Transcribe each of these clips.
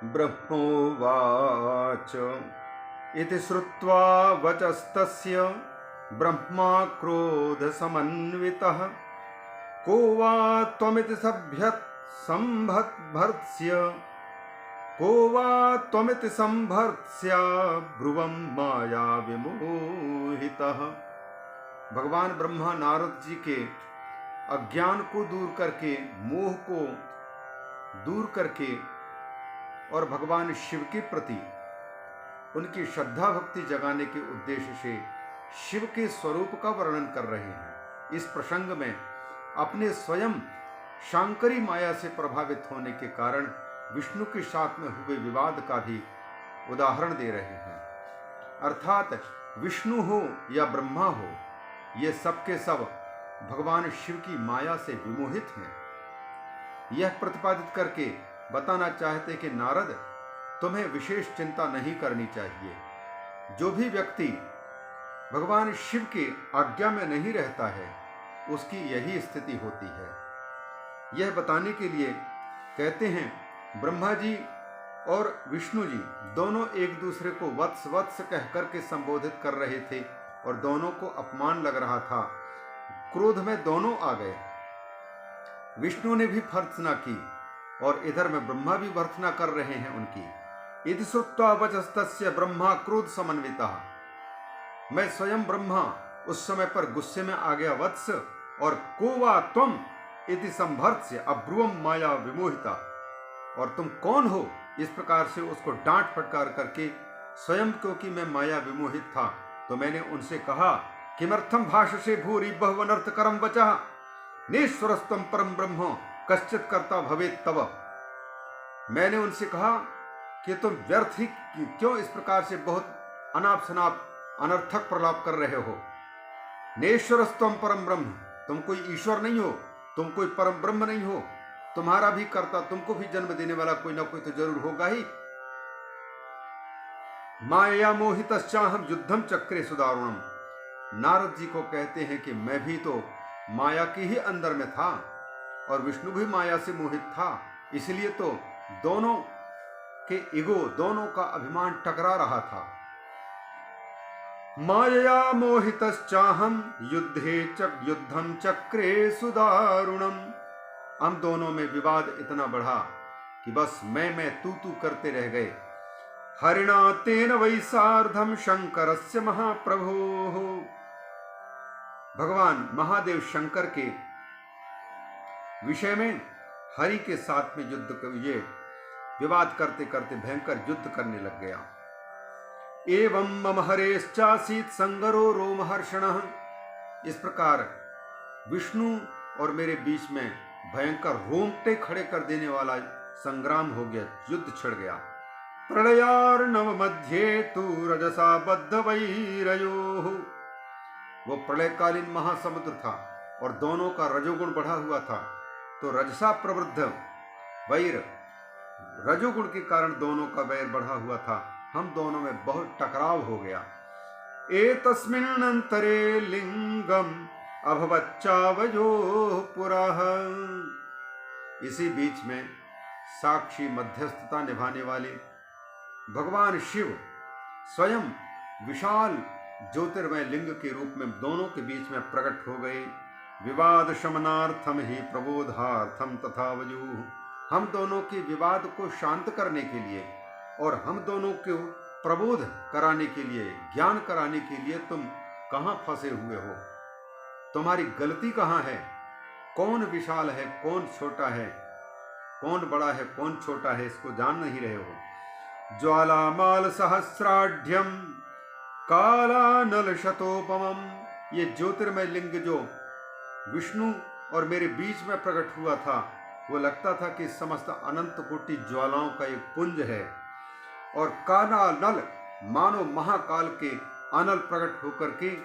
ब्रह्मोवाच इति श्रुत्वा वचस्तस्य ब्रह्मा क्रोधसमन्वितः को वा त्वमिति संभर्त्स्य ब्रुवं माया विमोहितः। भगवान ब्रह्मा नारद जी के अज्ञान को दूर करके, मोह को दूर करके और भगवान शिव के प्रति उनकी श्रद्धा भक्ति जगाने के उद्देश्य से शिव के स्वरूप का वर्णन कर रहे हैं। इस प्रसंग में अपने स्वयं शांकरी माया से प्रभावित होने के कारण विष्णु के साथ में हुए विवाद का भी उदाहरण दे रहे हैं। अर्थात विष्णु हो या ब्रह्मा हो, ये सब के सब भगवान शिव की माया से विमोहित हैं। यह प्रतिपादित करके बताना चाहते कि नारद, तुम्हें विशेष चिंता नहीं करनी चाहिए। जो भी व्यक्ति भगवान शिव के आज्ञा में नहीं रहता है उसकी यही स्थिति होती है। यह बताने के लिए कहते हैं ब्रह्मा जी और विष्णु जी दोनों एक दूसरे को वत्स वत्स कहकर के संबोधित कर रहे थे और दोनों को अपमान लग रहा था। क्रोध में दोनों आ गए। विष्णु ने भी भर्त्सना की और इधर में ब्रह्मा भी भर्त्सना कर रहे हैं उनकी। इति श्रुत्वा वचस्तस्य ब्रह्मा क्रोध समन्वितः। मैं स्वयं ब्रह्मा उस समय पर गुस्से में आ गया वत्स, और को वा त्वम इति संभर्त्स्य अब्रुवं माया विमोहिता, और तुम कौन हो, इस प्रकार से उसको डांट फटकार करके स्वयं, क्योंकि मैं माया विमोहित था तो मैंने उनसे कहा किमर्थम भाषसे भूरि बहुवनर्थकरं वचः नेश्वरस्त्वं परम ब्रह्म कश्चित् कर्ता भवेत् तव। मैंने उनसे कहा कि तुम व्यर्थ ही क्यों इस प्रकार से बहुत अनाप शनाप अनर्थक प्रलाप कर रहे हो। नेश्वरस्त्वं परम ब्रह्म, तुम कोई ईश्वर नहीं हो, तुम कोई परम ब्रह्म नहीं हो, तुम्हारा भी कर्ता, तुमको भी जन्म देने वाला कोई ना कोई तो जरूर होगा ही। माया मोहितश्चाहम युद्धम चक्रे सुदारुणम। नारद जी को कहते हैं कि मैं भी तो माया के ही अंदर में था और विष्णु भी माया से मोहित था, इसलिए तो दोनों के ईगो, दोनों का अभिमान टकरा रहा था। माया मोहितश्चाहम युद्धम चक्रे सुदारुणम। हम दोनों में विवाद इतना बढ़ा कि बस मैं तू करते रह गए। हरिणा तेन वै सार्धम शंकरस्य महाप्रभो। भगवान महादेव शंकर के विषय में हरि के साथ में ये विवाद करते करते भयंकर युद्ध करने लग गया। एवं मम हरेश्चासीत संगरो रोमहर्षणः। इस प्रकार विष्णु और मेरे बीच में भयंकर रोमटे खड़े कर देने वाला संग्राम हो गया, युद्ध छिड़ गया। प्रलयार्णव मध्ये तु रजसा बद्ध वैरयोः। वो प्रलयकालीन महासमुद्र था और दोनों का रजोगुण बढ़ा हुआ था, तो रजसा प्रवृद्ध वैर, रजोगुण के कारण दोनों का वैर बढ़ा हुआ था। हम दोनों में बहुत टकराव हो गया। एतस्मिन् अंतरे लिंगम अभवच्चावयोः पुरः। इसी बीच में साक्षी मध्यस्थता निभाने वाले भगवान शिव स्वयं विशाल ज्योतिर्मय लिंग के रूप में दोनों के बीच में प्रकट हो गए। विवाद शमनार्थम ही प्रबोधार्थम तथा वयुः। हम दोनों के विवाद को शांत करने के लिए और हम दोनों को प्रबोध कराने के लिए, ज्ञान कराने के लिए तुम कहाँ फंसे हुए हो, तुम्हारी गलती कहाँ है, कौन विशाल है कौन छोटा है, कौन बड़ा है कौन छोटा है, इसको जान नहीं रहे हो। ज्वालामाल सहस्राढ्यम कालानल शतोपमम। ये ज्योतिर्मय लिंग जो विष्णु और मेरे बीच में प्रकट हुआ था, वो लगता था कि समस्त अनंत कोटि ज्वालाओं का एक पुंज है, और काला नल मानो महाकाल के अनल प्रकट होकर के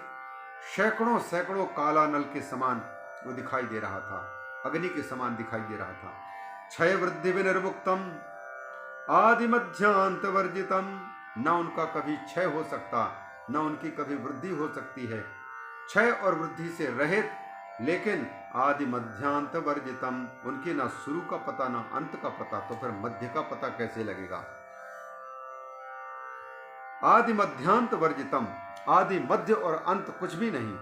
सैकड़ों सैकड़ों काला नल के समान वो दिखाई दे रहा था, अग्नि के समान दिखाई दे रहा था। क्षय वृद्धि विनिर्मुक्तम आदि मध्यांत वर्जितम। न उनका कभी क्षय हो सकता, न उनकी कभी वृद्धि हो सकती है। क्षय और वृद्धि से रहित लेकिन आदि मध्यांत वर्जितम, उनके ना शुरू का पता ना अंत का पता, तो फिर मध्य का पता कैसे लगेगा। आदि मध्यांत वर्जितम, आदि मध्य और अंत कुछ भी नहीं।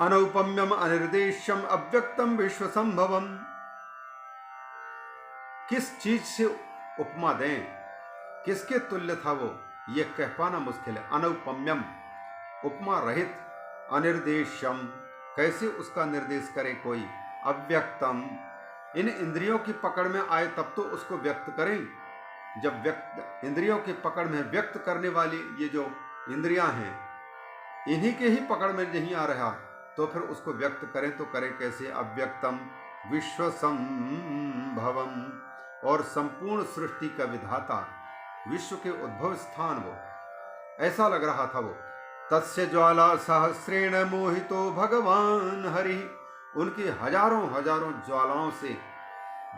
अनौपम्यम अनिर्देश्यम अव्यक्तम विश्व संभवम, किस चीज से उपमा दें, किसके तुल्य था वो, ये कह पाना मुश्किल है। अनौपम्यम, उपमा रहित, अनिर्देश्यम, कैसे उसका निर्देश करे कोई, अव्यक्तम, इन इंद्रियों की पकड़ में आए तब तो उसको व्यक्त करें। जब व्यक्त इंद्रियों की पकड़ में व्यक्त करने वाली ये जो इंद्रियां हैं, इन्हीं के ही पकड़ में नहीं आ रहा, तो फिर उसको व्यक्त करें तो करें कैसे। अव्यक्तम विश्व संभवम, और संपूर्ण सृष्टि का विधाता, विश्व के उद्भव स्थान वो, ऐसा लग रहा था वो। तस्य ज्वाला सहस्रेण मोहितो भगवान हरि, उनकी हजारों हजारों ज्वालाओं से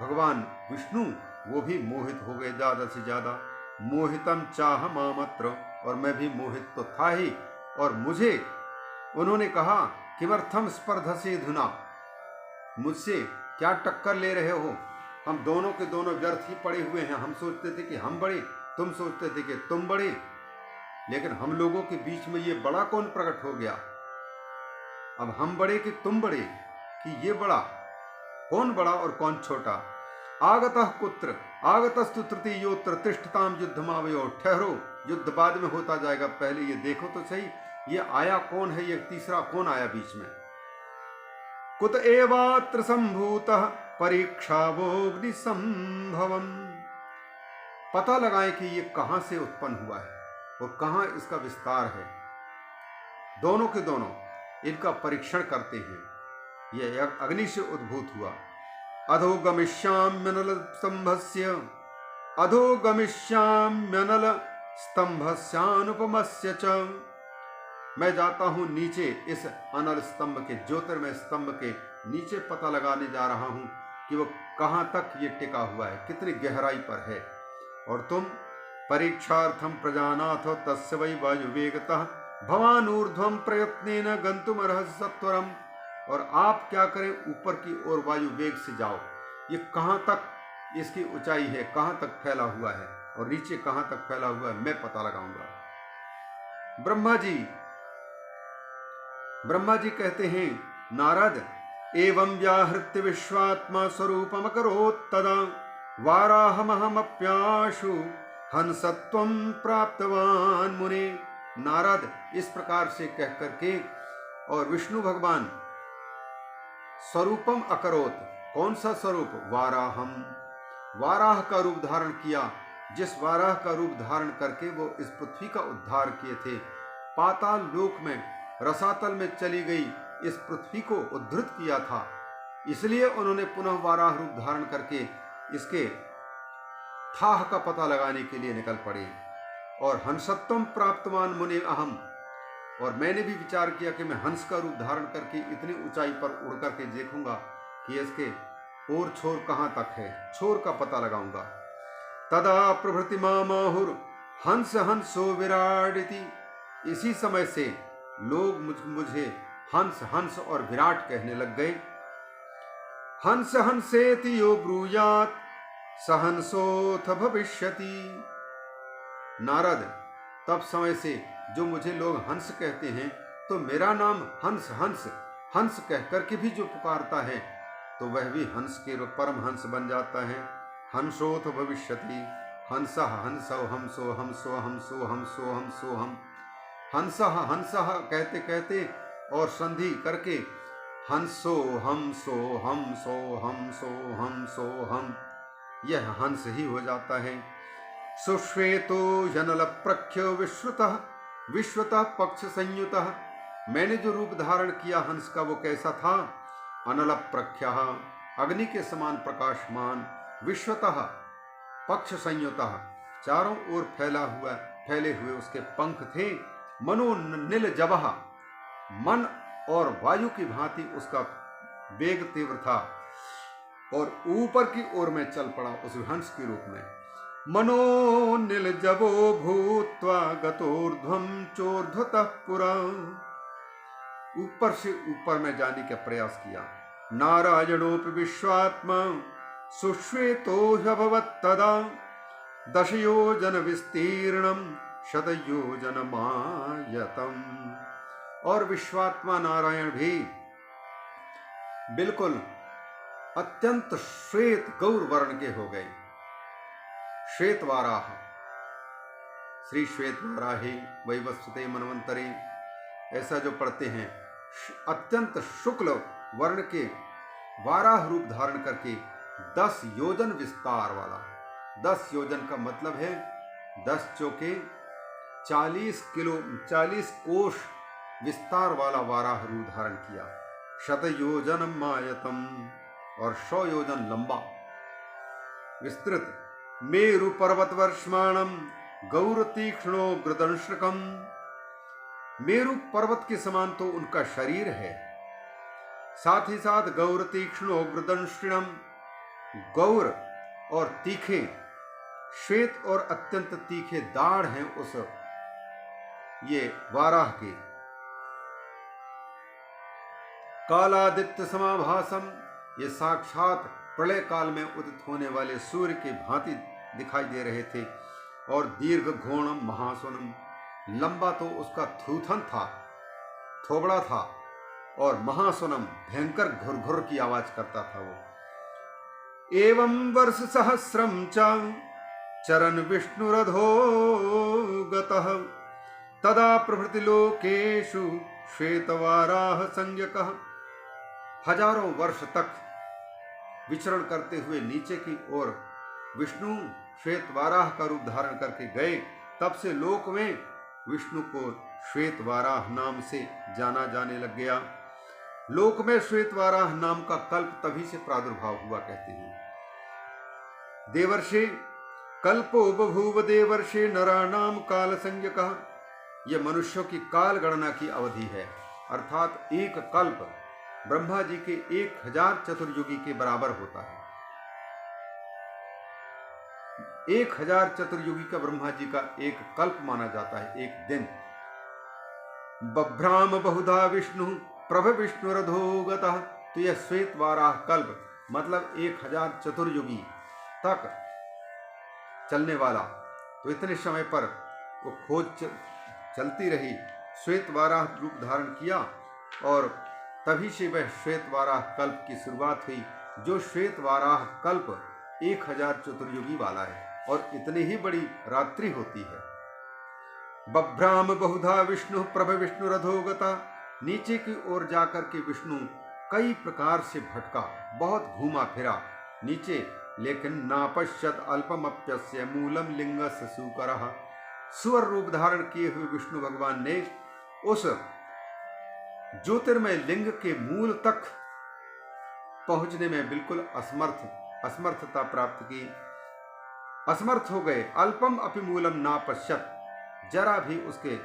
भगवान विष्णु वो भी मोहित हो गए, ज्यादा से ज्यादा। मोहितम चाह मामत्र, और मैं भी मोहित तो था ही, और मुझे उन्होंने कहा किमर्थम स्पर्धसे धुना, मुझसे क्या टक्कर ले रहे हो, हम दोनों के दोनों व्यर्थ ही पड़े हुए हैं। हम सोचते थे कि हम बड़े, तुम सोचते थे कि तुम बड़े, लेकिन हम लोगों के बीच में ये बड़ा कौन प्रकट हो गया। अब हम बड़े कि तुम बड़े, कि ये बड़ा, कौन बड़ा और कौन छोटा। आगतः कुत्र आगतस्तु तृतीयोत्र तिष्ठताम युद्धमावयो, ठहरो युद्ध बाद में होता जाएगा, पहले ये देखो तो सही ये आया कौन है, ये तीसरा कौन आया बीच में। कुत एवात्र संभूतः परीक्षावोग्नि संभवम, पता लगाएं कि ये कहां से उत्पन्न हुआ है और कहां इसका विस्तार है। दोनों के दोनों इनका परीक्षण करते हैं। ये अग्नि से उद्भूत हुआ। अधोगमिष्याम्यनल स्तंभस्य, अधोगमिष्याम्यनल स्तंभस्यानुपमस्य च, मैं जाता हूं नीचे इस अनल स्तंभ के, ज्योतिर्मय स्तंभ के नीचे पता लगाने जा रहा हूं कि वो कहां तक ये टिका हुआ है, कितनी गहराई पर है। और तुम परीक्षार्थम प्रजानाथ तस्य वै वायुवेगतः भवानूर्ध्वं प्रयत्नेन गंतुमर्हसि सत्वरम, और आप क्या करें, ऊपर की ओर वायु वेग से जाओ। ये कहां तक इसकी ऊंचाई है, कहां तक फैला हुआ है और नीचे कहां तक फैला हुआ है, मैं पता लगाऊंगा। ब्रह्मा जी कहते हैं, नारद एवं व्याहृत्य विश्वात्मा स्वरूपमकरोत् तदा वाराहमहमप्याशु हंसत्वं प्राप्तवान मुने। नारद इस प्रकार से कह करके, और विष्णु भगवान स्वरूपम अकरोत, कौन सा स्वरूप, वाराहम, वाराह का रूप धारण किया। जिस वाराह का रूप धारण करके वो इस पृथ्वी का उद्धार किए थे, पाताल लोक में रसातल में चली गई इस पृथ्वी को उद्धृत किया था, इसलिए उन्होंने पुनः वाराह रूप धारण करके इसके थाह का पता लगाने के लिए निकल पड़े। और हंसत्वम प्राप्तवान मुने अहम, और मैंने भी विचार किया कि मैं हंस का रूप धारण करके इतनी ऊंचाई पर उड़ करके देखूंगा कि इसके ओर छोर कहां तक है, छोर का पता लगाऊंगा। तदा प्रभृति माहुर हंस हंसो विराडिति, इसी समय से लोग मुझे हंस हंस और विराट कहने लग गए। हंस हंसेति यो ब्रूयात सहंसोथ भविष्यति। नारद तब समय से जो मुझे लोग हंस कहते हैं, तो मेरा नाम हंस हंस हंस कह करके भी जो पुकारता है, तो वह भी हंस के रूप परम हंस बन जाता है। हंसोथ भविष्यति, हंसः हंसो हमसो हमसो हमसो हमसो हमसो हम, हंसः हंसः कहते कहते और संधि करके हंसो हमसो हमसो हमसो हमसो हम, यह हंस ही हो जाता है। सुश्वेतो जनल प्रख्यो विश्वतः विश्वतः पक्ष संयुतः, मैंने जो रूप धारण किया हंस का वो कैसा था, अनल प्रख्यः, अग्नि के समान प्रकाशमान, विश्वतः पक्ष संयुतः, चारों ओर फैले हुए उसके पंख थे। मनो नील जबह, मन और वायु की भांति उसका वेग तीव्र था, और ऊपर की ओर में चल पड़ा उस हंस के रूप में। मनो नील जबो भूत्वा गतोर्ध्वं चोर्ध्वतः पुरा, ऊपर से ऊपर में जाने का प्रयास किया। नारायणोपि विश्वात्मा सुश्वेतो ह्यभवत् तदा 10 योजन विस्तीर्णम 100 योजनमायतम। और विश्वात्मा नारायण भी बिल्कुल अत्यंत श्वेत गौर वर्ण के हो गए। श्वेत वाराह, श्री श्वेत वाराहे वैवस्वते मनवंतरे, ऐसा जो पढ़ते हैं, अत्यंत शुक्ल वर्ण के वाराह रूप धारण करके 10 योजन विस्तार वाला। 10 योजन का मतलब है 10 चौके 40 कोश विस्तार वाला वाराह रूप धारण किया। 100 योजनम मायतम, और 100 योजन लंबा विस्तृत। मेरु पर्वत वर्ष्माणम गौर तीक्ष्णो गृदंशकम, मेरु पर्वत के समान तो उनका शरीर है, साथ ही साथ गौर तीक्ष्णो गृदंशनम, गौर और तीखे, श्वेत और अत्यंत तीखे दाढ़ हैं उस ये वाराह के। कालादित्य समाभासम, ये साक्षात प्रलय काल में उदित होने वाले सूर्य के भांति दिखाई दे रहे थे। और दीर्घ घोणम महासुनम, लंबा तो उसका थूथन था, थोबड़ा था, और महासुनम भयंकर घुरघुर की आवाज करता था वो। एवं वर्ष सहस्रम च चरण विष्णुरधो गतः तदा प्रभृति लोकेषु श्वेतवाराह संज्ञकः। हजारों वर्ष तक विचरण करते हुए नीचे की ओर विष्णु श्वेत वाराह का रूप धारण करके गए। तब से लोक में विष्णु को श्वेत वाराह नाम से जाना जाने लग गया। लोक में श्वेत वाराह नाम का कल्प तभी से प्रादुर्भाव हुआ, कहते हैं। देवर्षे कल्पो बभूव देवर्षे नराणाम काल संज्ञकः, यह मनुष्यों की काल गणना की अवधि है, अर्थात एक कल्प ब्रह्मा जी के 1000 चतुर्युगी के बराबर होता है। 1000 चतुर्युगी का ब्रह्मा जी का एक कल्प माना जाता है, एक दिन। बभ्राम बहुधा विष्णु प्रभ विष्णुरधोगतः, तो यह श्वेत वाराह कल्प मतलब 1000 चतुर्युगी तक चलने वाला। तो इतने समय पर वो खोज चलती रही, श्वेत वाराह रूप धारण किया, और तभी से वह श्वेत वाराह कल्प की शुरुआत हुई, जो श्वेत वाराह कल्प 1000 चतुर्युगी वाला है, और इतनी ही बड़ी रात्रि होती है। बभ्राम बहुधा विष्णु प्रभ विष्णुरधोगता, नीचे की ओर जाकर के विष्णु कई प्रकार से भटका, बहुत घूमा फिरा नीचे, लेकिन नापश्यत अल्पमप्यस्य मूलम लिंगस्य सुकरः, सुअर रूप धारण किए हुए विष्णु भगवान ने उस ज्योतिर्मय लिंग के मूल तक पहुंचने में बिल्कुल असमर्थता प्राप्त की, असमर्थ हो गए। अल्पम अपि मूलम नापश्यत, जरा भी उसके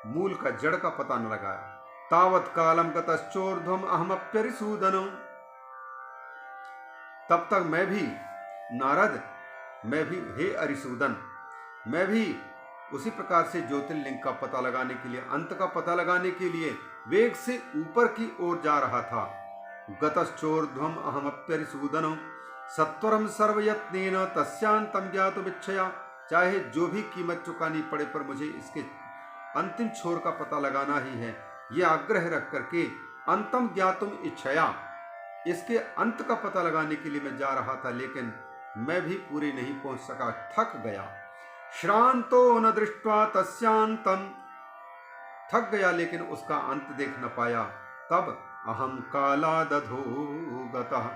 मूल का जड़ का पता न लगाया। तावत कालम गतश्चोर्ध्वम अहमप्यरिसूदनो, तब तक मैं भी नारद, मैं भी हे अरिसूदन, मैं भी उसी प्रकार से ज्योतिर्लिंग का पता लगाने के लिए, अंत का पता लगाने के लिए वेग से ऊपर की ओर जा रहा था। गतश्चोर्ध्वम अहमप्यरिसूदनो सत्वरम सर्वयत्नेन तस्यांतम ज्ञातुमिच्छया, चाहे जो भी कीमत चुकानी पड़े पर मुझे इसके अंतिम छोर का पता लगाना ही है, यह आग्रह रख करके अंतम ज्ञातुम इच्छया, इसके अंत का पता लगाने के लिए मैं जा रहा था, लेकिन मैं भी पूरी नहीं पहुंच सका, थक गया। श्रांतो न दृष्ट्वा तस्यांतम, थक गया लेकिन उसका अंत देख न पाया। तब अहम कालादधोगतः,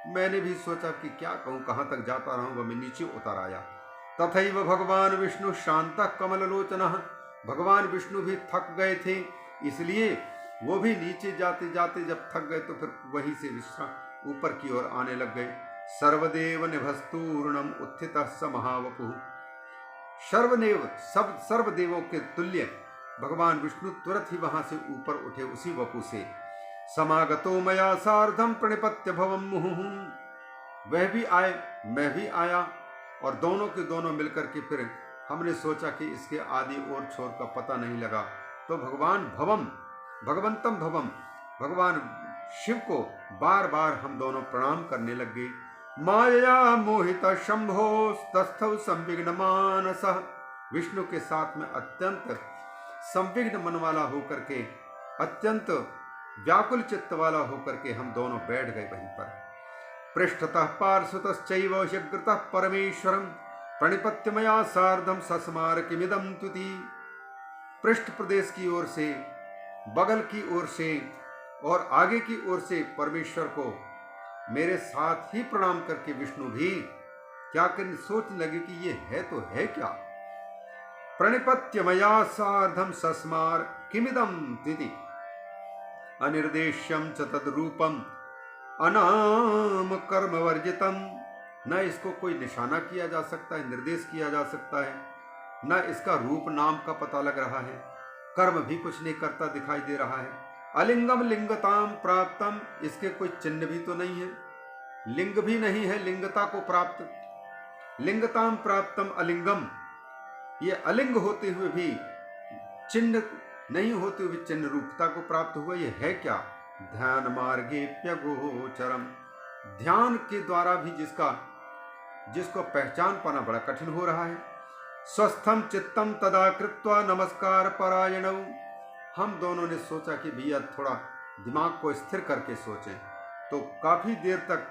मैंने भी सोचा कि क्या कहूँ, कहाँ तक जाता रहूँगा, मैं नीचे उतर आया। तथैव भगवान विष्णु शांत कमललोचनः, भगवान विष्णु भी थक गए थे, इसलिए वो भी नीचे जाते जाते जब थक गए तो फिर वहीं से विश्राम ऊपर की ओर आने लग गए। सर्वदेव निभस्तूर्णम उत्थितः स महावपुः, सर्वदेव सर्वदेवों के तुल्य भगवान विष्णु तुरंत ही वहां से ऊपर उठे उसी वपु से। समागतो मया सार्धम प्रणिपत्य भवम मुहुः, वह भी आए मैं भी आया, और दोनों के दोनों मिलकर के फिर हमने सोचा कि इसके आदि और छोर का पता नहीं लगा, तो भगवान भवम भगवंतम भवम, भगवान शिव को बार बार हम दोनों प्रणाम करने लग गए। माया मोहित शंभो तस्थौ संविघ्न मानस, विष्णु के साथ में अत्यंत संविघ्न मन वाला होकर के, अत्यंत व्याकुल चित्त वाला होकर के हम दोनों बैठ गए वहीं पर। पृष्ठतः पार्श्वतश्चैव शीघ्रतः परमेश्वरं प्रणिपत्य मया सार्धम सस्मार किमिदं तुति। पृष्ठ प्रदेश की ओर से, बगल की ओर से और आगे की ओर से परमेश्वर को मेरे साथ ही प्रणाम करके विष्णु भी क्या करने सोचने लगे कि ये है तो है क्या। प्रणिपत्य मया सार्धम सस्मार किमिदं तिति अनिर्देश्यम च तद्रूपम अनाम कर्म वर्जितम। न इसको कोई निशाना किया जा सकता है, निर्देश किया जा सकता है, न इसका रूप नाम का पता लग रहा है, कर्म भी कुछ नहीं करता दिखाई दे रहा है। अलिंगम लिंगताम प्राप्तम, इसके कोई चिन्ह भी तो नहीं है, लिंग भी नहीं है लिंगता को प्राप्त। लिंगताम प्राप्तम अलिंगम, ये अलिंग होते हुए भी, चिन्ह नहीं होते हुए चिन्ह रूपता को प्राप्त हुआ, ये है क्या। ध्यान मार्गे प्यगोचरम, ध्यान के द्वारा भी जिसको पहचान पाना बड़ा कठिन हो रहा है। स्वस्थम चित्तम तदा कृत्वा नमस्कार परायणौ, हम दोनों ने सोचा कि भैया थोड़ा दिमाग को स्थिर करके सोचें, तो काफी देर तक,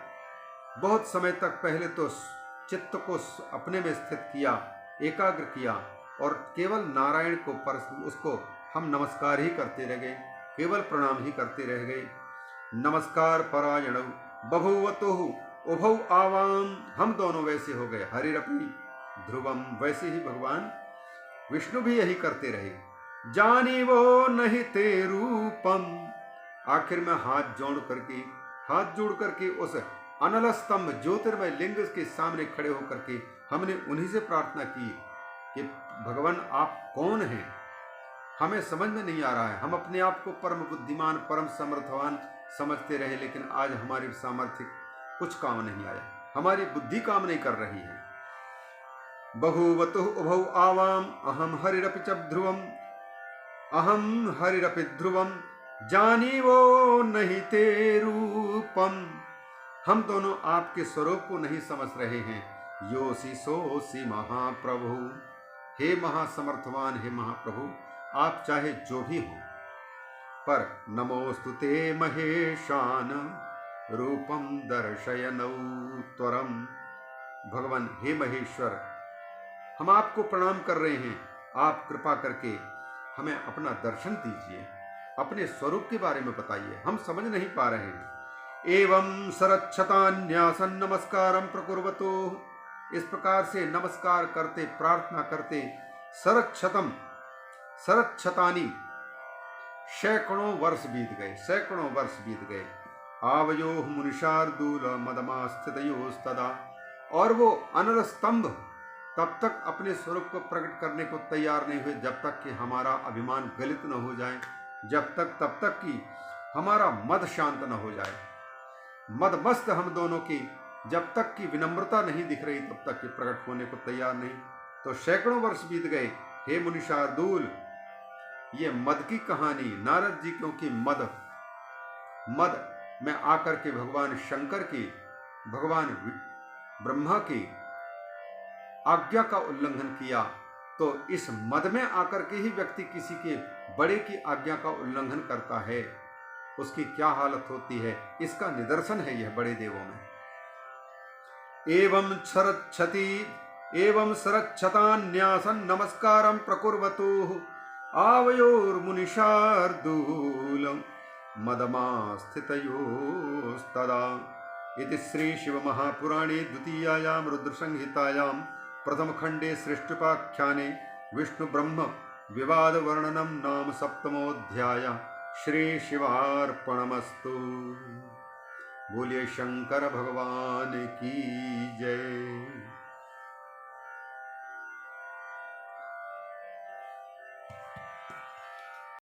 बहुत समय तक पहले तो चित्त को अपने में स्थित किया, एकाग्र किया और केवल नारायण को उसको हम नमस्कार ही करते रह गए, केवल प्रणाम ही करते रह गए। नमस्कार परायण बभूवतो उभौ आवाम, हम दोनों वैसे हो गए। हरिरपि ध्रुवम, वैसे ही भगवान विष्णु भी यही करते रहे। जानी वो नहीं ते रूपम, आखिर में हाथ जोड़ करके उस अनल स्तंभ ज्योतिर्मय लिंग के सामने खड़े होकर के हमने उन्हीं से प्रार्थना की कि भगवान आप कौन हैं, हमें समझ में नहीं आ रहा है। हम अपने आप को परम बुद्धिमान, परम समर्थवान समझते रहे, लेकिन आज हमारी सामर्थ्य कुछ काम नहीं आया, हमारी बुद्धि काम नहीं कर रही है। बहुवतु उभौ आवाम अहम हरिरपि च ध्रुवम, अहम हरिरपि ध्रुवम जानी वो नहीं ते रूपम, हम दोनों आपके स्वरूप को नहीं समझ रहे हैं। योसी सोसी महाप्रभु, हे महासमर्थवान, हे महाप्रभु, आप चाहे जो भी हो, पर नमोस्तुते महेशान रूपम दर्शयनौ त्वरम। भगवान हे महेश्वर, हम आपको प्रणाम कर रहे हैं, आप कृपा करके हमें अपना दर्शन दीजिए, अपने स्वरूप के बारे में बताइए, हम समझ नहीं पा रहे हैं। एवं सरच्छतान्यासन नमस्कारम प्रकुर्वतो, इस प्रकार से नमस्कार करते, प्रार्थना करते, सरच्छतानी सैकड़ों वर्ष बीत गए। आवयो मुनिशार्दूल मदमास्थितयोस्तदा, और वो अनल स्तंभ तब तक अपने स्वरूप को प्रकट करने को तैयार नहीं हुए जब तक कि हमारा अभिमान गलित न हो जाए, तब तक कि हमारा मद शांत न हो जाए। मदमस्त हम दोनों की जब तक की विनम्रता नहीं दिख रही तब तक कि प्रकट होने को तैयार नहीं। तो सैकड़ों वर्ष बीत गए। हे मुनि शार्दूल, ये मद की कहानी नारद जी, क्योंकि मद में आकर के भगवान शंकर की, भगवान ब्रह्मा की आज्ञा का उल्लंघन किया, तो इस मद में आकर के ही व्यक्ति किसी के बड़े की आज्ञा का उल्लंघन करता है, उसकी क्या हालत होती है, इसका निदर्शन है यह बड़े देवों में। एवं सरच्छतान्यासन नमस्कारं प्रकुर्वतु आवयोर्मुनिशार्दूलं मदमास्थितयोस्तदा। इति श्री शिव महापुराणे द्वितीयायां रुद्रसंहितायां प्रथमखंडे सृष्टिपाख्याने विष्णु ब्रह्म विवाद वर्णनम नाम सप्तमोऽध्याय। श्री शिवार्पणमस्तु। बोलिए शंकर भगवान की जय।